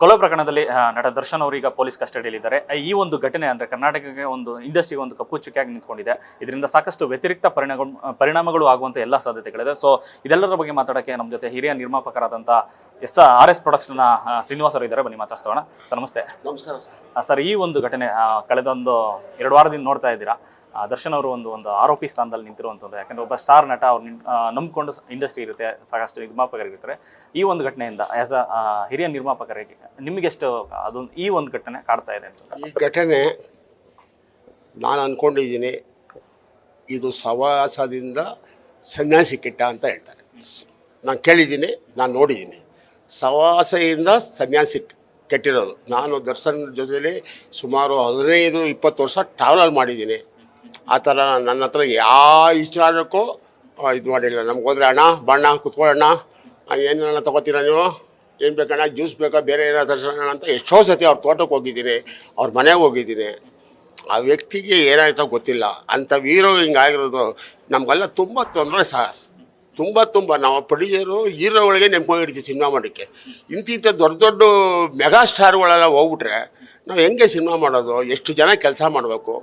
ಕೊಲೆ ಪ್ರಕರಣದಲ್ಲಿ ನಟ ದರ್ಶನ್ ಅವರು ಈಗ ಪೊಲೀಸ್ ಕಸ್ಟಡಿಯಲ್ಲಿದ್ದಾರೆ. ಈ ಒಂದು ಘಟನೆ ಅಂದ್ರೆ ಕರ್ನಾಟಕಕ್ಕೆ ಒಂದು ಇಂಡಸ್ಟ್ರಿಗೆ ಒಂದು ಕಪ್ಪು ಚುಕ್ಕಿಯಾಗಿ ನಿಂತ್ಕೊಂಡಿದೆ. ಇದರಿಂದ ಸಾಕಷ್ಟು ವ್ಯತಿರಿಕ್ತ ಪರಿಣಾಮಗಳು ಆಗುವಂತ ಎಲ್ಲಾ ಸಾಧ್ಯತೆಗಳಿದೆ. ಸೊ ಇದೆಲ್ಲರ ಬಗ್ಗೆ ಮಾತಾಡೋಕೆ ನಮ್ಮ ಜೊತೆ ಹಿರಿಯ ನಿರ್ಮಾಪಕರಾದಂತ RS ಪ್ರೊಡಕ್ಷನ್ ಶ್ರೀನಿವಾಸ್ ಅವರು ಇದ್ದಾರೆ. ಬನ್ನಿ ಮಾತಾಡ್ಸೋಣ. ಸರ್ ನಮಸ್ತೆ. ನಮಸ್ಕಾರ ಸರ್. ಈ ಒಂದು ಘಟನೆ ಕಳೆದ ಒಂದು 2 ವಾರದಿಂದ ನೋಡ್ತಾ ಇದ್ದೀರಾ. ದರ್ಶನ್ ಅವರು ಒಂದು ಆರೋಪಿ ಸ್ಥಾನದಲ್ಲಿ ನಿಂತಿರುವಂಥದ್ದು. ಯಾಕಂದ್ರೆ ಒಬ್ಬ ಸ್ಟಾರ್ ನಟ ಅವ್ರು ನಂಬಿಕೊಂಡು ಇಂಡಸ್ಟ್ರಿ ಇರುತ್ತೆ, ಸಾಕಷ್ಟು ನಿರ್ಮಾಪಕರಿರ್ತಾರೆ. ಈ ಒಂದು ಘಟನೆಯಿಂದ ಆಸ್ ಅ ಹಿರಿಯ ನಿರ್ಮಾಪಕರಿಗೆ ನಿಮಗೆಷ್ಟು ಅದೊಂದು ಈ ಒಂದು ಘಟನೆ ಕಾಡ್ತಾ ಇದೆ ಅಂತ? ಈ ಘಟನೆ ನಾನು ಅಂದ್ಕೊಂಡಿದ್ದೀನಿ, ಇದು ಸವಾಸದಿಂದ ಸನ್ಯಾಸಿ ಕೆಟ್ಟ ಅಂತ ಹೇಳ್ತಾರೆ. ನಾನು ಕೇಳಿದ್ದೀನಿ, ನಾನು ನೋಡಿದ್ದೀನಿ. ಸವಾಸದಿಂದ ಸನ್ಯಾಸಿ ಕೆಟ್ಟಿರೋದು. ನಾನು ದರ್ಶನ್ ಜೊತೆಲಿ ಸುಮಾರು 15-20 ವರ್ಷ ಟ್ರಾವೆಲ್ ಮಾಡಿದ್ದೀನಿ. ಆ ಥರ ನನ್ನ ಹತ್ರ ಯಾವ ವಿಚಾರಕ್ಕೂ ಇದು ಮಾಡಿಲ್ಲ. ನಮ್ಗೆ ಹೋದ್ರೆ ಅಣ್ಣ ಬಣ್ಣ ಕುತ್ಕೊಳ್ಳೋಣ, ಏನೇನ ತೊಗೋತೀರ ನೀವು, ಏನು ಬೇಕಣ್ಣ, ಜ್ಯೂಸ್ ಬೇಕಾ, ಬೇರೆ ಏನಾದ್ರು ತರ್ಸೋಣ ಅಂತ ಎಷ್ಟೋ ಸತಿ ಅವ್ರ ತೋಟಕ್ಕೆ ಹೋಗಿದ್ದೀನಿ, ಅವ್ರ ಮನೆಗೆ ಹೋಗಿದ್ದೀನಿ. ಆ ವ್ಯಕ್ತಿಗೆ ಏನಾಯ್ತೋ ಗೊತ್ತಿಲ್ಲ. ಅಂಥ ವೀರೋ ಹಿಂಗಾಗಿರೋದು ನಮಗೆಲ್ಲ ತುಂಬ ತೊಂದರೆ ಸರ್. ತುಂಬ ನಾವು ಪ್ರೊಡ್ಯೂಸರು ಹೀರೋಗಳಿಗೆ ನೆನ್ಕೊಂಡಿರ್ತೀವಿ ಸಿನಿಮಾ ಮಾಡೋಕ್ಕೆ. ಇಂಥ ದೊಡ್ಡ ಮೆಗಾ ಸ್ಟಾರ್ಗಳೆಲ್ಲ ಹೋಗ್ಬಿಟ್ರೆ ನಾವು ಹೆಂಗೆ ಸಿನಿಮಾ ಮಾಡೋದು? ಎಷ್ಟು ಜನ ಕೆಲಸ ಮಾಡಬೇಕು,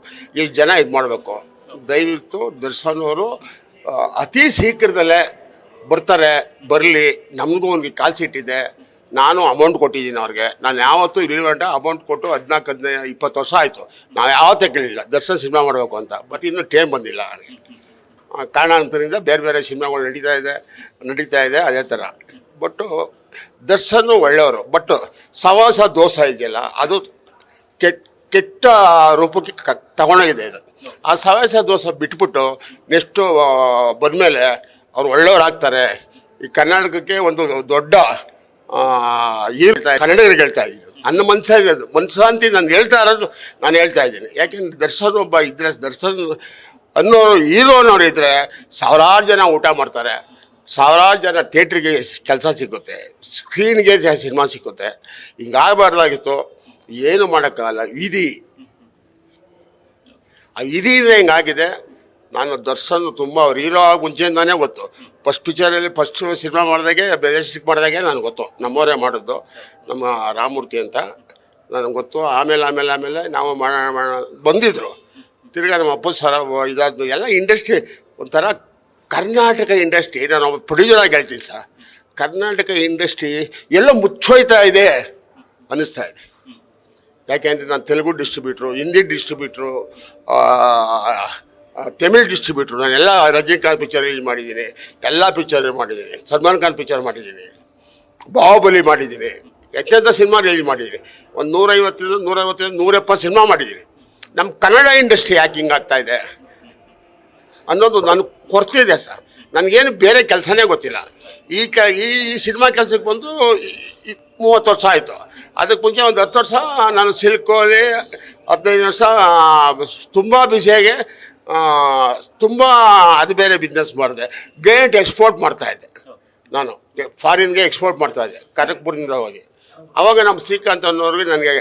ಎಷ್ಟು ಜನ ಇದು ಮಾಡಬೇಕು? ದಯವಿಟ್ಟು ದರ್ಶನ್ ಅವರು ಅತಿ ಶೀಘ್ರದಲ್ಲೇ ಬರ್ತಾರೆ. ಬರಲಿ. ನಮಗೂ ಒಂದು ಕಾಲ್ ಸೀಟ್ ಇದೆ. ನಾನು ಅಮೌಂಟ್ ಕೊಟ್ಟಿದ್ದೀನಿ ಅವ್ರಿಗೆ. ನಾನು ಯಾವತ್ತೂ ಇಲ್ಲಿ ಗಂಟೆ ಅಮೌಂಟ್ ಕೊಟ್ಟು 14-15-20 ವರ್ಷ ಆಯಿತು. ನಾವು ಯಾವತ್ತೇ ಕೇಳಿಲ್ಲ ದರ್ಶನ್ ಸಿನಿಮಾ ಮಾಡಬೇಕು ಅಂತ. ಬಟ್ ಇನ್ನೂ ಟೈಮ್ ಬಂದಿಲ್ಲ ನನಗೆ. ಕಾರಣಾಂತರದಿಂದ ಬೇರೆ ಸಿನಿಮಾಗಳು ನಡೀತಾ ಇದೆ ಅದೇ ಥರ. ಬಟ್ಟು ದರ್ಶನ್ ಒಳ್ಳೆಯವರು. ಬಟ್ ಸವಾಸ ದೋಷ ಇದೆಯಲ್ಲ, ಅದು ಕೆಟ್ಟ ರೂಪಕ್ಕೆ ತಗೊಂಡೋಗಿದೆ. ಇದು ಆ ಸವಾಸ ದೋಷ ಬಿಟ್ಬಿಟ್ಟು ನೆಕ್ಸ್ಟು ಬಂದಮೇಲೆ ಅವ್ರು ಒಳ್ಳೆಯವ್ರಾಗ್ತಾರೆ. ಈ ಕರ್ನಾಟಕಕ್ಕೆ ಒಂದು ದೊಡ್ಡ ಕನ್ನಡಿಗರಿಗೆ ಹೇಳ್ತಾ ಇದ್ದೀನಿ. ನನ್ನ ಮನಸ್ಸಾಗಿರೋದು ಮನಸ್ಸಾಂತಿ ನಾನು ಹೇಳ್ತಾ ಇದ್ದೀನಿ. ಯಾಕೆಂದ್ರೆ ದರ್ಶನ್ ಒಬ್ಬ ಇದ್ರೆ, ದರ್ಶನ್ ಅನ್ನೋರು ಹೀರೋನವ್ರು ಇದ್ದರೆ ಸಾವಿರಾರು ಜನ ಊಟ ಮಾಡ್ತಾರೆ, ಸಾವಿರಾರು ಜನ ಥಿಯೇಟ್ರಿಗೆ ಕೆಲಸ ಸಿಗುತ್ತೆ, ಸ್ಕ್ರೀನ್ಗೆ ಸಿನಿಮಾ ಸಿಕ್ಕುತ್ತೆ. ಹಿಂಗಾಗಬಾರ್ದಾಗಿತ್ತು. ಏನು ಮಾಡೋಕ್ಕಾಗಲ್ಲ. ಆ ವಿಧಿಯಿಂದ ಹಿಂಗಾಗಿದೆ. ನಾನು ದರ್ಶನ್ ತುಂಬ ಅವ್ರು ಹೀರೋ ಆಗಿ ಮುಂಚೆಯಿಂದಾನೇ ಗೊತ್ತು. ಫಸ್ಟ್ ಸಿನಿಮಾ ಮಾಡಿದಾಗೆ, ಬೆಳೆಸ್ಟಿಕ್ ಮಾಡಿದಾಗೆ ನನಗೆ ಗೊತ್ತು. ನಮ್ಮವರೇ ಮಾಡಿದ್ದು, ನಮ್ಮ ರಾಮಮೂರ್ತಿ ಅಂತ ನನಗೆ ಗೊತ್ತು. ಆಮೇಲೆ ನಾವು ಮಾಡೋಣ ಬಂದಿದ್ದರು. ತಿರ್ಗಾ ನಮ್ಮ ಅಪ್ಪ ಸರ ಇದಾದ್ದು ಎಲ್ಲ ಇಂಡಸ್ಟ್ರಿ ಒಂಥರ ಕರ್ನಾಟಕ ಇಂಡಸ್ಟ್ರಿ. ನಾನು ಪ್ರೊಡ್ಯೂಸರಾಗಿ ಹೇಳ್ತೀನಿ ಸರ್, ಕರ್ನಾಟಕ ಇಂಡಸ್ಟ್ರಿ ಎಲ್ಲ ಮುಚ್ಚೋಯ್ತಾ ಇದೆ ಅನ್ನಿಸ್ತಾ ಇದೆ. ಯಾಕೆಂದರೆ ನಾನು ತೆಲುಗು ಡಿಸ್ಟ್ರಿಬ್ಯೂಟ್ರು, ಹಿಂದಿ ಡಿಸ್ಟ್ರಿಬ್ಯೂಟ್ರು, ತಮಿಳ್ ಡಿಸ್ಟ್ರಿಬ್ಯೂಟ್ರು. ನಾನೆಲ್ಲ ರಜನಿಕಾಂತ್ ಪಿಕ್ಚರ್ ರಿಲೀಸ್ ಮಾಡಿದ್ದೀನಿ, ಎಲ್ಲ ಪಿಕ್ಚರ್ ಮಾಡಿದ್ದೀನಿ, ಸಲ್ಮಾನ್ ಖಾನ್ ಪಿಕ್ಚರ್ ಮಾಡಿದ್ದೀನಿ, ಬಾಹುಬಲಿ ಮಾಡಿದ್ದೀನಿ, ಎಷ್ಟೆಂಥ ಸಿನಿಮಾ ರಿಲೀಸ್ ಮಾಡಿದ್ದೀನಿ. ಒಂದು 150-170 ಸಿನಿಮಾ ಮಾಡಿದ್ದೀನಿ. ನಮ್ಮ ಕನ್ನಡ ಇಂಡಸ್ಟ್ರಿ ಯಾಕೆ ಹಿಂಗಾಗ್ತಾ ಇದೆ ಅನ್ನೋದು ನನಗೆ ಕೊರತಿದೆ ಸರ್. ನನಗೇನು ಬೇರೆ ಕೆಲಸನೇ ಗೊತ್ತಿಲ್ಲ. ಈ ಸಿನಿಮಾ ಕೆಲಸಕ್ಕೆ ಬಂದು 30 ವರ್ಷ ಆಯಿತು. ಅದಕ್ಕೆ ಮುಂಚೆ ಒಂದು 10 ವರ್ಷ ನಾನು ಸಿಲ್ಕೋಲಿ 15 ವರ್ಷ ತುಂಬ ಬಿಸಿಯಾಗಿ ತುಂಬ ಅದು ಬೇರೆ ಬಿಸ್ನೆಸ್ ಮಾಡಿದೆ. ಗೇಟ್ ಎಕ್ಸ್ಪೋರ್ಟ್ ಮಾಡ್ತಾಯಿದ್ದೆ. ನಾನು ಫಾರಿನ್ಗೆ ಎಕ್ಸ್ಪೋರ್ಟ್ ಮಾಡ್ತಾಯಿದ್ದೆ ಕನಕಪುರದಿಂದ ಹೋಗಿ. ಆವಾಗ ನಮ್ಮ ಶ್ರೀಕಾಂತ್ ಅನ್ನೋರಿಗೆ ನನಗೆ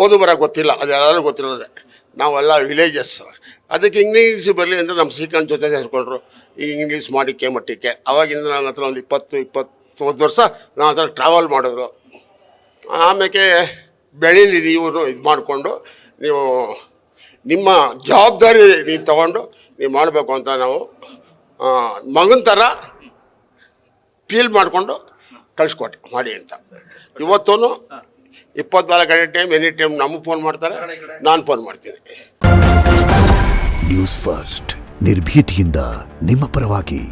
ಓದು ಬರೋಕ್ಕೆ ಗೊತ್ತಿಲ್ಲ, ಅದೆಲ್ಲರೂ ಗೊತ್ತಿರೋದೆ. ನಾವೆಲ್ಲ ವಿಲೇಜಸ್. ಅದಕ್ಕೆ ಇಂಗ್ಲೀಷ್ ಬರಲಿ ಅಂತ ನಮ್ಮ ಶ್ರೀಕಾಂತ್ ಜೊತೆ ಸೇರಿಕೊಂಡ್ರು. ಈ ಇಂಗ್ಲೀಷ್ ಮಾಡಿಕೆ ಮಟ್ಟಿಗೆ ಅವಾಗಿಂದ ನನ್ನ ಹತ್ರ ಒಂದು 20-21 ವರ್ಷ ನನ್ನ ಹತ್ರ ಟ್ರಾವೆಲ್ ಮಾಡಿದ್ರು. ಆಮೇಲೆ ಬೆಳೀಲಿ ಇವರು ಇದು ಮಾಡಿಕೊಂಡು, ನೀವು ನಿಮ್ಮ ಜವಾಬ್ದಾರಿ ನೀವು ತಗೊಂಡು ನೀವು ಮಾಡಬೇಕು ಅಂತ ನಾವು ಮಗನ ಥರ ಫೀಲ್ ಮಾಡಿಕೊಂಡು ಕಳಿಸ್ಕೊಟ್ಟೆ ಮಾಡಿ ಅಂತ. ಇವತ್ತೂ 24 ಗಂಟೆ ಟೈಮ್ ಎನಿ ಟೈಮ್ ನಮಗೆ ಫೋನ್ ಮಾಡ್ತಾರೆ, ನಾನು ಫೋನ್ ಮಾಡ್ತೀನಿ. ನ್ಯೂಸ್ ಫಸ್ಟ್ ನಿರ್ಭೀತಿಯಿಂದ ನಿಮ್ಮ ಪರವಾಗಿ.